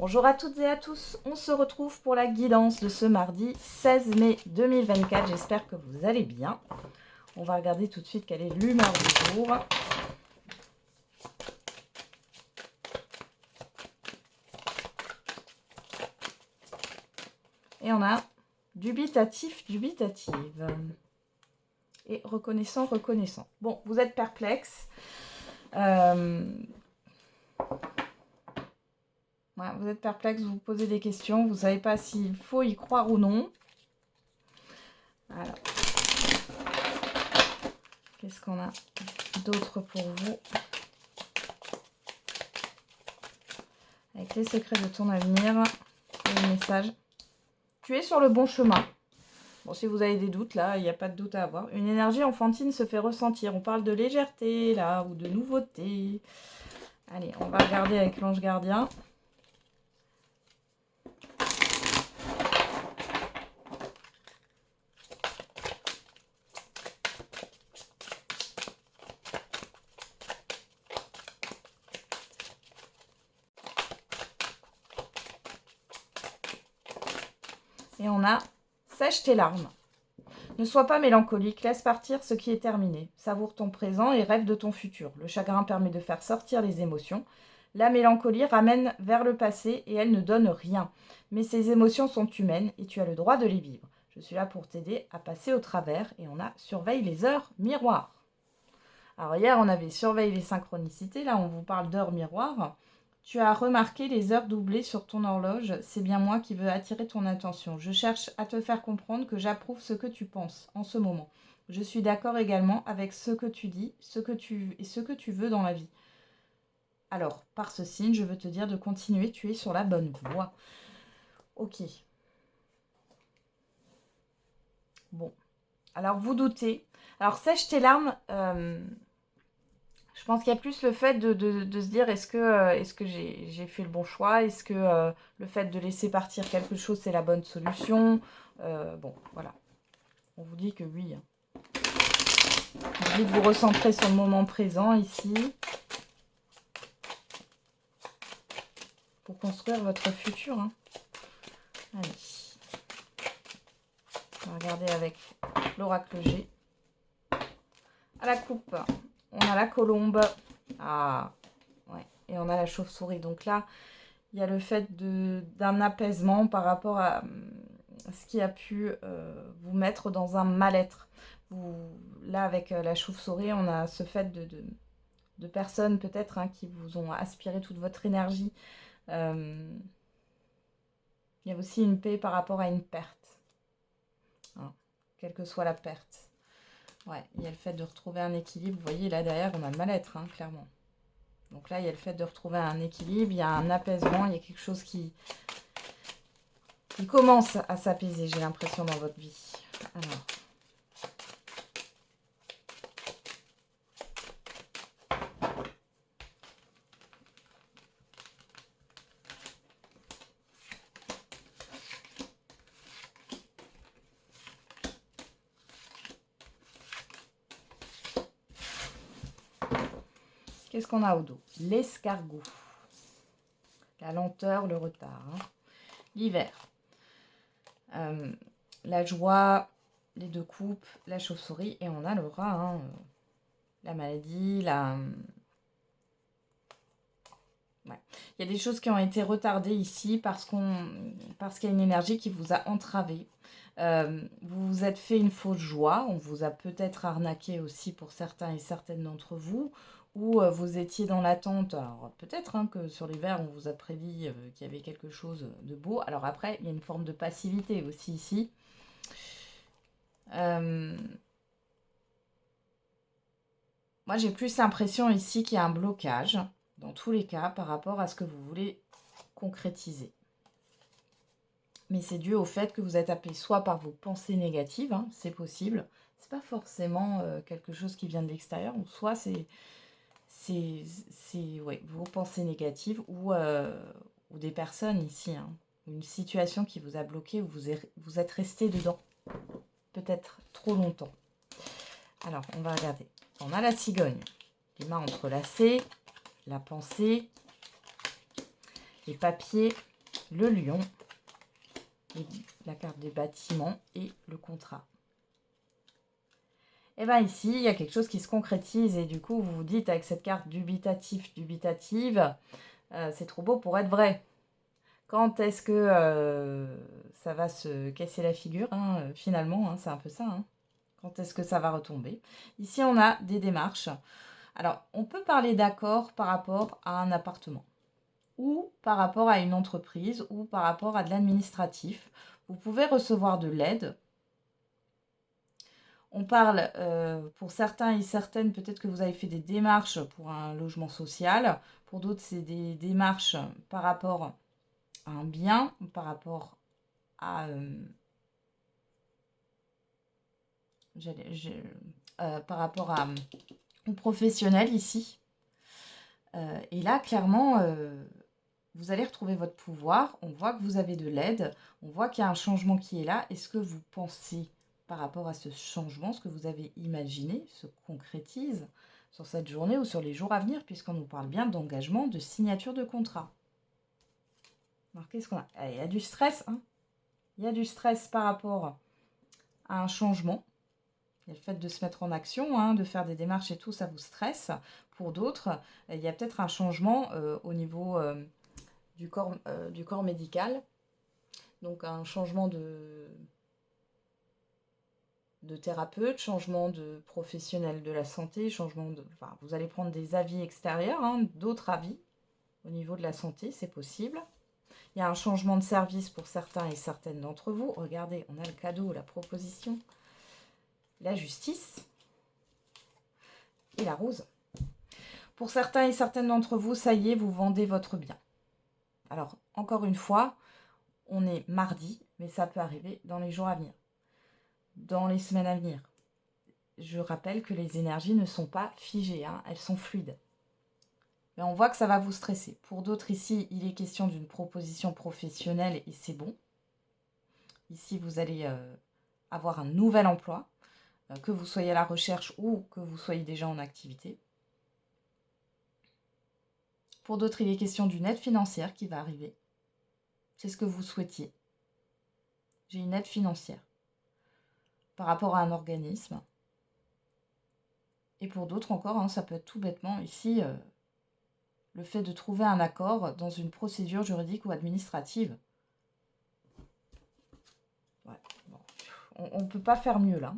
Bonjour à toutes et à tous, on se retrouve pour la guidance de ce mardi 16 mai 2024. J'espère que vous allez bien. On va regarder tout de suite quelle est l'humeur du jour. Et on a dubitatif, dubitative. Et reconnaissant, reconnaissant. Bon, vous êtes perplexe. Ouais, vous êtes perplexe, vous vous posez des questions. Vous ne savez pas s'il faut y croire ou non. Alors. Qu'est-ce qu'on a d'autre pour vous? Avec les secrets de ton avenir, et le message. Tu es sur le bon chemin. Bon, si vous avez des doutes, là, il n'y a pas de doute à avoir. Une énergie enfantine se fait ressentir. On parle de légèreté, là, ou de nouveauté. Allez, on va regarder avec l'ange gardien. Et on a « Sèche tes larmes ». Ne sois pas mélancolique, laisse partir ce qui est terminé. Savoure ton présent et rêve de ton futur. Le chagrin permet de faire sortir les émotions. La mélancolie ramène vers le passé et elle ne donne rien. Mais ces émotions sont humaines et tu as le droit de les vivre. Je suis là pour t'aider à passer au travers et on a « Surveille les heures miroirs ». Alors hier, on avait « Surveille les synchronicités ». Là, on vous parle d'heures miroirs. Tu as remarqué les heures doublées sur ton horloge, c'est bien moi qui veux attirer ton attention. Je cherche à te faire comprendre que j'approuve ce que tu penses en ce moment. Je suis d'accord également avec ce que tu dis, ce que tu veux dans la vie. Alors, par ce signe, je veux te dire de continuer, tu es sur la bonne voie. Ok. Bon. Alors, vous doutez. Alors, sèche tes larmes. Je pense qu'il y a plus le fait de se dire est-ce que j'ai fait le bon choix? Est-ce que le fait de laisser partir quelque chose, c'est la bonne solution? Bon, voilà. On vous dit que oui. On vous dit de vous recentrer sur le moment présent ici. Pour construire votre futur. Hein. Allez. On va regarder avec l'oracle G. À la coupe, on a la colombe. Ah, ouais. Et on a la chauve-souris. Donc là, il y a le fait d'un apaisement par rapport à ce qui a pu vous mettre dans un mal-être. Là, avec la chauve-souris, on a ce fait de personnes peut-être hein, qui vous ont aspiré toute votre énergie. Il y a aussi une paix par rapport à une perte. Hein, quelle que soit la perte. Ouais, il y a le fait de retrouver un équilibre. Vous voyez, là derrière, on a le mal-être, hein, clairement. Donc là, il y a le fait de retrouver un équilibre, il y a un apaisement, il y a quelque chose qui commence à s'apaiser, j'ai l'impression, dans votre vie. Alors. Qu'est-ce qu'on a au dos? L'escargot. La lenteur, le retard. Hein. L'hiver. La joie, les deux coupes, la chauve-souris. Et on a le rat. Hein. La maladie, Ouais. Il y a des choses qui ont été retardées ici parce qu'il y a une énergie qui vous a entravé. Vous vous êtes fait une fausse joie. On vous a peut-être arnaqué aussi pour certains et certaines d'entre vous. Ou vous étiez dans l'attente. Alors peut-être hein, que sur l'hiver, on vous a prédit qu'il y avait quelque chose de beau. Alors après, il y a une forme de passivité aussi ici. Moi, j'ai plus l'impression ici qu'il y a un blocage, dans tous les cas, par rapport à ce que vous voulez concrétiser. Mais c'est dû au fait que vous êtes happé soit par vos pensées négatives, hein, c'est possible. C'est pas forcément quelque chose qui vient de l'extérieur, ou soit c'est ouais, vos pensées négatives ou des personnes ici, hein, une situation qui vous a bloqué, où vous êtes resté dedans, peut-être trop longtemps. Alors, on va regarder. On a la cigogne, les mains entrelacées, la pensée, les papiers, le lion, la carte des bâtiments et le contrat. Et bien ici, il y a quelque chose qui se concrétise et du coup, vous vous dites avec cette carte dubitatif, dubitative, c'est trop beau pour être vrai. Quand est-ce que ça va se casser la figure, hein, finalement, hein, c'est un peu ça. Hein. Quand est-ce que ça va retomber? Ici, on a des démarches. Alors, on peut parler d'accord par rapport à un appartement, ou par rapport à une entreprise, ou par rapport à de l'administratif. Vous pouvez recevoir de l'aide. On parle, pour certains et certaines, peut-être que vous avez fait des démarches pour un logement social. Pour d'autres, c'est des démarches par rapport à un bien, par rapport à... par rapport au professionnel ici. Et là, clairement, vous allez retrouver votre pouvoir. On voit que vous avez de l'aide. On voit qu'il y a un changement qui est là. Est-ce que vous pensez, par rapport à ce changement, ce que vous avez imaginé se concrétise sur cette journée ou sur les jours à venir, puisqu'on nous parle bien d'engagement, de signature de contrat. Alors, qu'est-ce qu'on a? Il y a du stress. Hein, il y a du stress par rapport à un changement. Il y a le fait de se mettre en action, hein, de faire des démarches et tout, ça vous stresse. Pour d'autres, il y a peut-être un changement au niveau du corps médical. Donc un changement de thérapeute, changement de professionnel de la santé, changement de... Enfin, vous allez prendre des avis extérieurs, hein, d'autres avis au niveau de la santé, c'est possible. Il y a un changement de service pour certains et certaines d'entre vous. Regardez, on a le cadeau, la proposition, la justice et la rose. Pour certains et certaines d'entre vous, ça y est, vous vendez votre bien. Alors, encore une fois, on est mardi, mais ça peut arriver dans les jours à venir, dans les semaines à venir. Je rappelle que les énergies ne sont pas figées, hein, elles sont fluides. Mais on voit que ça va vous stresser. Pour d'autres ici, il est question d'une proposition professionnelle et c'est bon. Ici, vous allez avoir un nouvel emploi, que vous soyez à la recherche ou que vous soyez déjà en activité. Pour d'autres, il est question d'une aide financière qui va arriver. C'est ce que vous souhaitiez. J'ai une aide financière par rapport à un organisme. Et pour d'autres encore, hein, ça peut être tout bêtement ici le fait de trouver un accord dans une procédure juridique ou administrative. Ouais, bon. On ne peut pas faire mieux là.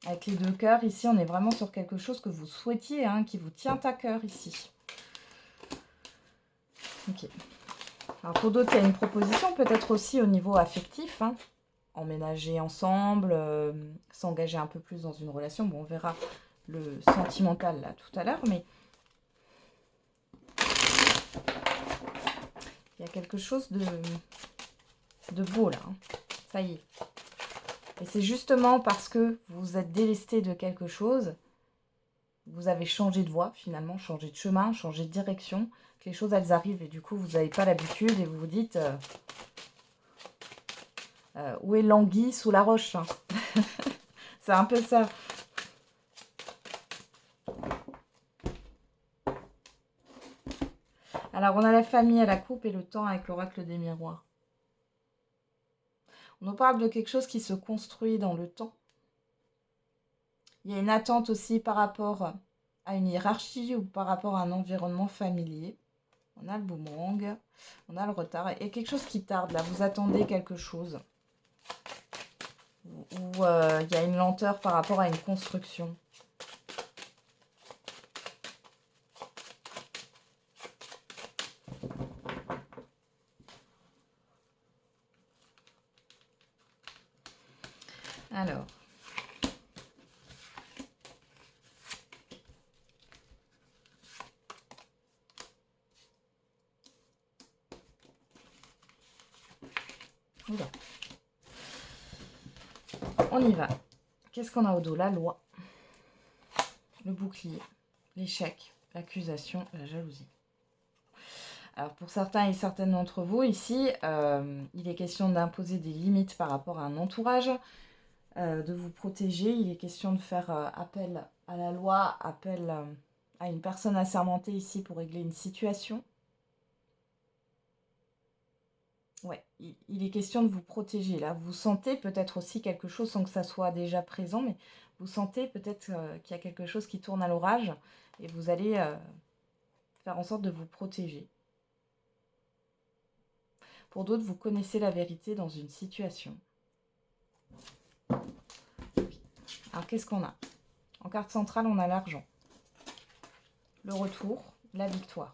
Avec les deux cœurs, ici, on est vraiment sur quelque chose que vous souhaitiez, hein, qui vous tient à cœur ici. Ok. Alors pour d'autres, il y a une proposition, peut-être aussi au niveau affectif. Hein. Emménager ensemble, s'engager un peu plus dans une relation. Bon, on verra le sentimental là tout à l'heure, mais il y a quelque chose de beau là. Hein. Ça y est. Et c'est justement parce que vous êtes délesté de quelque chose, vous avez changé de voie finalement, changé de chemin, changé de direction, que les choses elles arrivent et du coup vous n'avez pas l'habitude et vous vous dites où est l'anguille sous la roche, hein. C'est un peu ça. Alors on a la famille à la coupe et le temps avec l'oracle des miroirs. On nous parle de quelque chose qui se construit dans le temps. Il y a une attente aussi par rapport à une hiérarchie ou par rapport à un environnement familier. On a le boomerang, on a le retard. Et quelque chose qui tarde là, vous attendez quelque chose. Ou il y a une lenteur par rapport à une construction. Alors. Oula. On y va. Qu'est-ce qu'on a au dos? La loi, le bouclier, l'échec, l'accusation, la jalousie. Alors pour certains et certaines d'entre vous ici, il est question d'imposer des limites par rapport à un entourage, de vous protéger. Il est question de faire appel à la loi, appel à une personne assermentée ici pour régler une situation. Ouais, il est question de vous protéger là. Vous sentez peut-être aussi quelque chose sans que ça soit déjà présent, mais vous sentez peut-être qu'il y a quelque chose qui tourne à l'orage et vous allez faire en sorte de vous protéger. Pour d'autres, vous connaissez la vérité dans une situation. Alors, qu'est-ce qu'on a? En carte centrale, on a l'argent, le retour, la victoire,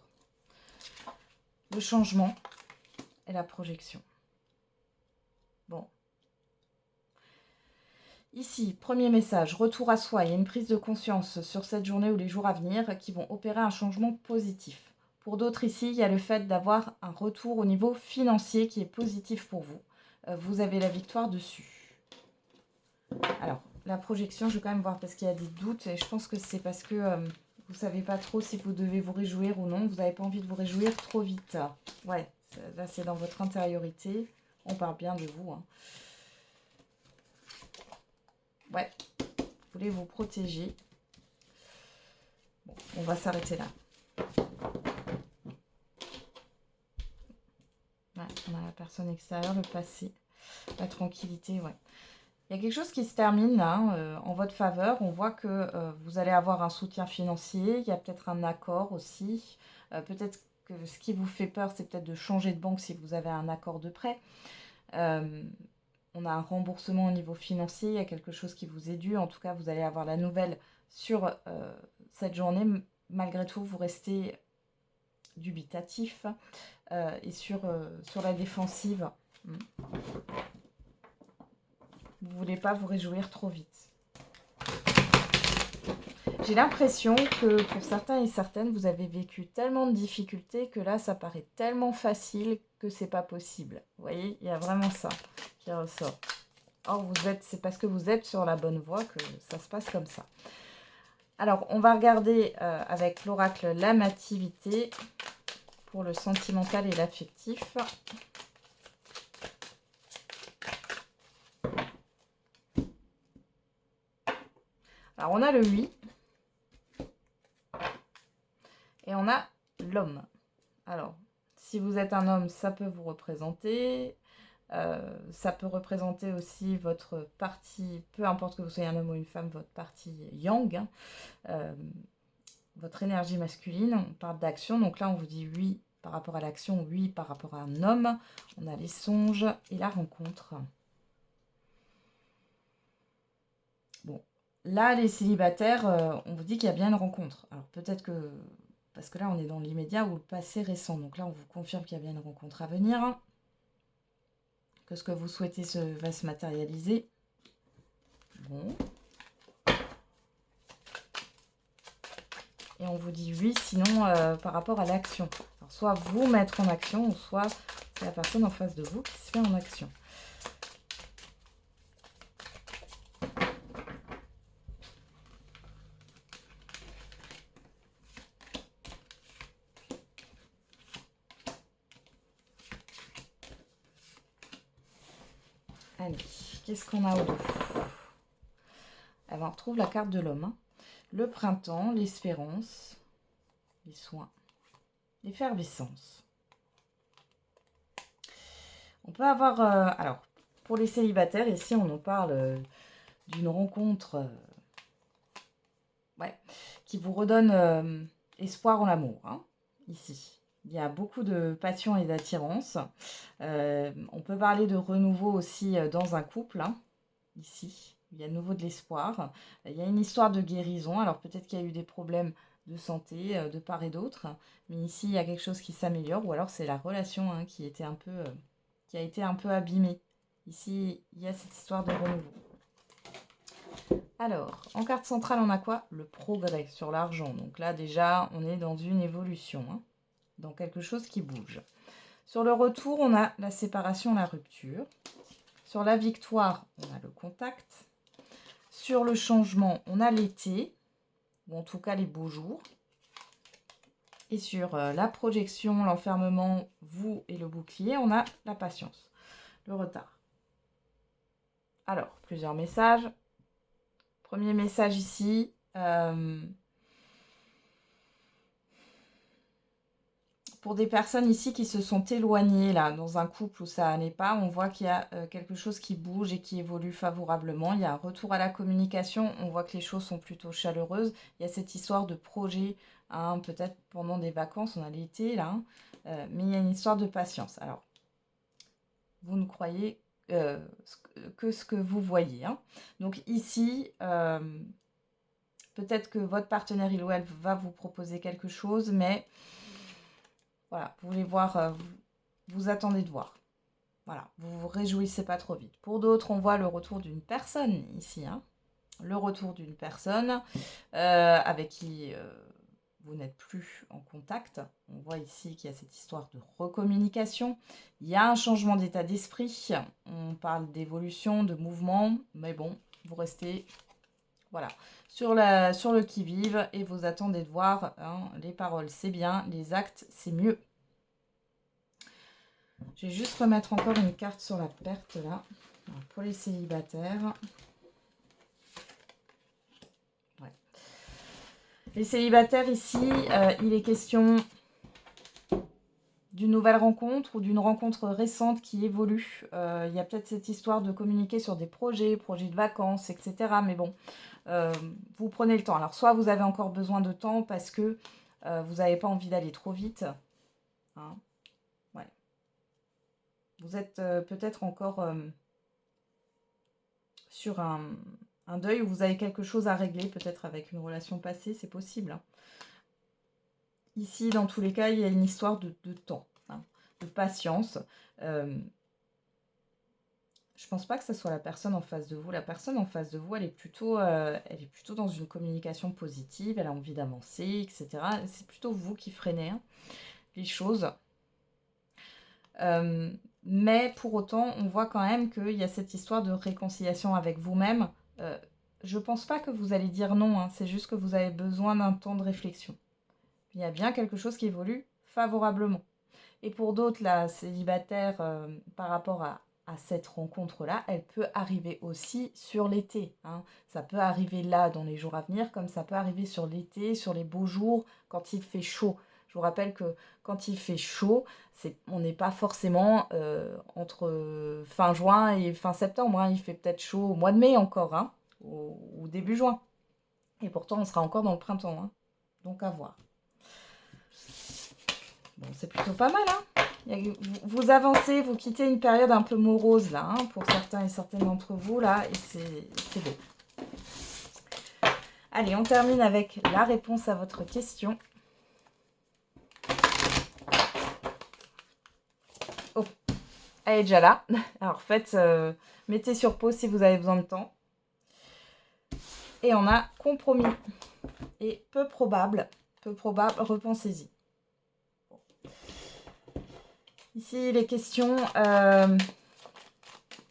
le changement et la projection. Bon. Ici, premier message, retour à soi. Il y a une prise de conscience sur cette journée ou les jours à venir qui vont opérer un changement positif. Pour d'autres ici, il y a le fait d'avoir un retour au niveau financier qui est positif pour vous. Vous avez la victoire dessus. Alors, la projection, je vais quand même voir parce qu'il y a des doutes et je pense que c'est parce que vous ne savez pas trop si vous devez vous réjouir ou non. Vous n'avez pas envie de vous réjouir trop vite. Ouais, là c'est dans votre intériorité. On parle bien de vous. Hein. Ouais, vous voulez vous protéger. Bon, on va s'arrêter là. Ouais, on a la personne extérieure, le passé, la tranquillité, ouais. Il y a quelque chose qui se termine là, en votre faveur. On voit que vous allez avoir un soutien financier. Il y a peut-être un accord aussi. Peut-être que ce qui vous fait peur, c'est peut-être de changer de banque si vous avez un accord de prêt. On a un remboursement au niveau financier. Il y a quelque chose qui vous est dû. En tout cas, vous allez avoir la nouvelle sur cette journée. Malgré tout, vous restez dubitatif et sur la défensive. Vous ne voulez pas vous réjouir trop vite. J'ai l'impression que pour certains et certaines, vous avez vécu tellement de difficultés que là, ça paraît tellement facile que c'est pas possible. Vous voyez, il y a vraiment ça qui ressort. Or, c'est parce que vous êtes sur la bonne voie que ça se passe comme ça. Alors, on va regarder avec l'oracle l'amativité pour le sentimental et l'affectif. Alors, on a le 8. Et on a l'homme. Alors, si vous êtes un homme, ça peut vous représenter. Ça peut représenter aussi votre partie, peu importe que vous soyez un homme ou une femme, votre partie yang, hein, votre énergie masculine. On parle d'action, donc là on vous dit oui par rapport à l'action, oui par rapport à un homme. On a les songes et la rencontre. Bon, là les célibataires, on vous dit qu'il y a bien une rencontre. Alors peut-être que, parce que là on est dans l'immédiat ou le passé récent, donc là on vous confirme qu'il y a bien une rencontre à venir. Que ce que vous souhaitez va se matérialiser. Bon. Et on vous dit oui, sinon par rapport à l'action. Alors soit vous mettre en action, ou soit c'est la personne en face de vous qui se fait en action. Allez, qu'est-ce qu'on a au dos? Alors, on retrouve la carte de l'homme. Hein. Le printemps, l'espérance, les soins, l'effervescence. On peut avoir... alors, pour les célibataires, ici, on nous parle d'une rencontre qui vous redonne espoir en l'amour, hein, ici. Il y a beaucoup de passion et d'attirance. On peut parler de renouveau aussi dans un couple, hein, ici. Il y a de nouveau de l'espoir. Il y a une histoire de guérison. Alors peut-être qu'il y a eu des problèmes de santé de part et d'autre. Mais ici, il y a quelque chose qui s'améliore. Ou alors c'est la relation hein, qui a été un peu abîmée. Ici, il y a cette histoire de renouveau. Alors, en carte centrale, on a quoi? Le progrès sur l'argent. Donc là, déjà, on est dans une évolution, hein, dans quelque chose qui bouge. Sur le retour, on a la séparation, la rupture. Sur la victoire, on a le contact. Sur le changement, on a l'été, ou en tout cas les beaux jours. Et sur la projection, l'enfermement, vous et le bouclier, on a la patience, le retard. Alors, plusieurs messages. Premier message ici. Pour des personnes ici qui se sont éloignées, là, dans un couple où ça n'allait pas, on voit qu'il y a quelque chose qui bouge et qui évolue favorablement. Il y a un retour à la communication. On voit que les choses sont plutôt chaleureuses. Il y a cette histoire de projet, hein, peut-être pendant des vacances, on a l'été, là. Hein, mais il y a une histoire de patience. Alors, vous ne croyez que ce que vous voyez. Hein. Donc ici, peut-être que votre partenaire, il ou elle, va vous proposer quelque chose, mais voilà, vous voulez voir, vous attendez de voir. Voilà, vous vous réjouissez pas trop vite. Pour d'autres, on voit le retour d'une personne ici. Hein. Le retour d'une personne avec qui vous n'êtes plus en contact. On voit ici qu'il y a cette histoire de recommunication. Il y a un changement d'état d'esprit. On parle d'évolution, de mouvement. Mais bon, vous restez voilà, sur le qui-vive et vous attendez de voir. Hein, les paroles, c'est bien. Les actes, c'est mieux. Je vais juste remettre encore une carte sur la perte là. Alors, pour les célibataires. Ouais. Les célibataires ici, il est question d'une nouvelle rencontre ou d'une rencontre récente qui évolue. Il y a peut-être cette histoire de communiquer sur des projets de vacances, etc. Mais bon, vous prenez le temps. Alors, soit vous avez encore besoin de temps parce que vous n'avez pas envie d'aller trop vite. Hein. Ouais. Vous êtes peut-être encore sur un deuil où vous avez quelque chose à régler, peut-être avec une relation passée, c'est possible. Hein. Ici, dans tous les cas, il y a une histoire de temps, hein, de patience. Je pense pas que ce soit la personne en face de vous. La personne en face de vous, elle est plutôt dans une communication positive, elle a envie d'avancer, etc. C'est plutôt vous qui freinez hein, les choses. Mais pour autant, on voit quand même qu'il y a cette histoire de réconciliation avec vous-même. Je pense pas que vous allez dire non, hein, c'est juste que vous avez besoin d'un temps de réflexion. Il y a bien quelque chose qui évolue favorablement. Et pour d'autres, la célibataire, par rapport à cette rencontre-là, elle peut arriver aussi sur l'été. Hein. Ça peut arriver là, dans les jours à venir, comme ça peut arriver sur l'été, sur les beaux jours, quand il fait chaud. Je vous rappelle que quand il fait chaud, on n'est pas forcément entre fin juin et fin septembre. Hein. Il fait peut-être chaud au mois de mai encore, hein, ou début juin. Et pourtant, on sera encore dans le printemps. Hein. Donc, à voir. Bon, c'est plutôt pas mal, hein. Vous avancez, vous quittez une période un peu morose, là, hein, pour certains et certaines d'entre vous, là, et c'est beau. Allez, on termine avec la réponse à votre question. Oh, elle est déjà là. Alors, faites, mettez sur pause si vous avez besoin de temps. Et on a compromis. Et peu probable, repensez-y. Ici, il est question, par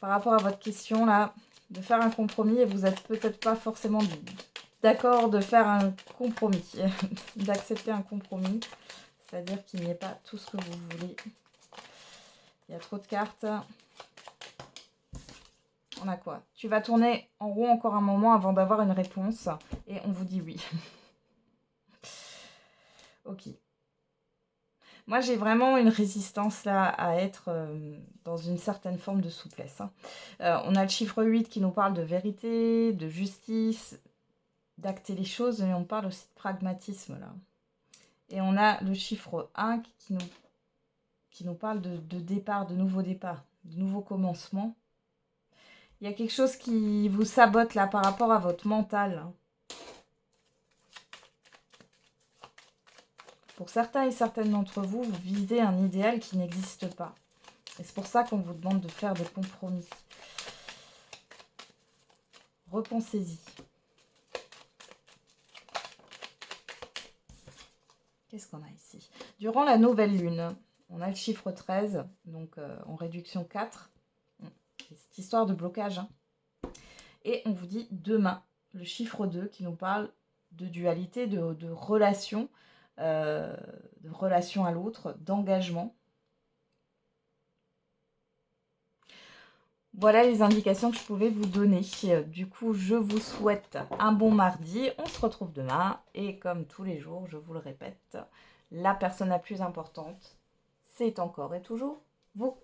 rapport à votre question, là, de faire un compromis et vous n'êtes peut-être pas forcément d'accord de faire un compromis, d'accepter un compromis, c'est-à-dire qu'il n'y ait pas tout ce que vous voulez. Il y a trop de cartes. On a quoi? Tu vas tourner en rond encore un moment avant d'avoir une réponse et on vous dit oui. Ok. Moi, j'ai vraiment une résistance là à être dans une certaine forme de souplesse. Hein. On a le chiffre 8 qui nous parle de vérité, de justice, d'acter les choses, mais on parle aussi de pragmatisme là. Et on a le chiffre 1 qui nous parle de départ, de nouveau départ, de nouveau commencement. Il y a quelque chose qui vous sabote là par rapport à votre mental. Hein. Pour certains et certaines d'entre vous, vous visez un idéal qui n'existe pas. Et c'est pour ça qu'on vous demande de faire des compromis. Repensez-y. Qu'est-ce qu'on a ici? Durant la nouvelle lune, on a le chiffre 13, donc en réduction 4. C'est cette histoire de blocage. Hein. Et on vous dit demain, le chiffre 2 qui nous parle de dualité, de relation à l'autre, d'engagement. Voilà les indications que je pouvais vous donner. Du coup, je vous souhaite un bon mardi. On se retrouve demain. Et comme tous les jours, je vous le répète, la personne la plus importante, c'est encore et toujours vous.